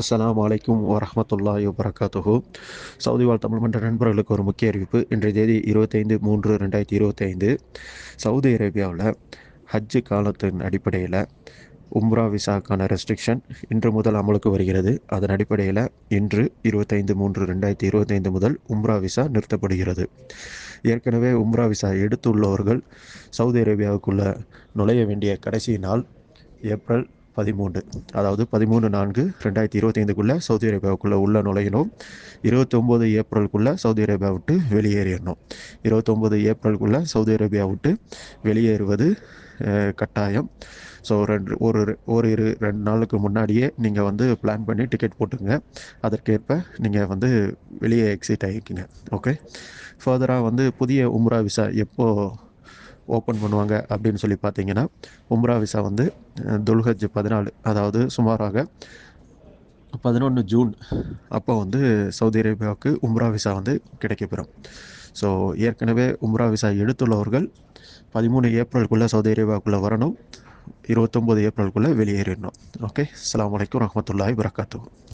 அஸ்ஸலாமு அலைக்கும் வரஹ்மத்துல்லாஹி வபரகாத்துஹு. சவுதி வாழ் தமிழ் மன்ற நண்பர்களுக்கு ஒரு முக்கிய அறிவிப்பு. இன்றைய தேதி 25/3/2025 சவுதி அரேபியாவில் ஹஜ்ஜு காலத்தின் அடிப்படையில் உம்ரா விசாக்கான ரெஸ்ட்ரிக்ஷன் இன்று முதல் அமலுக்கு வருகிறது. அதன் அடிப்படையில் இன்று 25/3/2025 முதல் உம்ரா விசா நிறுத்தப்படுகிறது. ஏற்கனவே உம்ரா விசா எடுத்துள்ளவர்கள் சவுதி அரேபியாவுக்குள்ள நுழைய வேண்டிய கடைசி நாள் ஏப்ரல் 13, அதாவது 13/4/2025 சவுதி அரேபியாவுக்குள்ளே உள்ள நுழையணும். 29 ஏப்ரலுக்குள்ளே சவுதி அரேபியா விட்டு வெளியேறிடணும். 29 ஏப்ரலுக்குள்ளே சவுதி அரேபியா விட்டு வெளியேறுவது கட்டாயம். ஸோ ரெண்டு நாளுக்கு முன்னாடியே நீங்கள் வந்து பிளான் பண்ணி டிக்கெட் போட்டுங்க. அதற்கேற்ப நீங்கள் வந்து வெளியே எக்ஸிட் ஆகிக்குங்க. ஓகே. ஃபர்தராக வந்து புதிய உம்ரா விசா எப்போ ஓப்பன் பண்ணுவாங்க அப்படின்னு சொல்லி பார்த்தீங்கன்னா, உம்ரா விசா வந்து துல்ஹஜ் 14, அதாவது சுமாராக 11 ஜூன் அப்போ வந்து சவுதி அரேபியாவுக்கு உம்ரா விசா வந்து கிடைக்கப்பெறும். ஸோ ஏற்கனவே உம்ரா விசா எடுத்துள்ளவர்கள் 13 ஏப்ரலுக்குள்ளே சவுதி அரேபியாவுக்குள்ளே வரணும். 29 ஏப்ரலுக்குள்ளே வெளியேறிடணும். ஓகே. அஸ்ஸலாமு அலைக்கும் வரஹ்மத்துல்லாஹி வபரகாத்துஹு.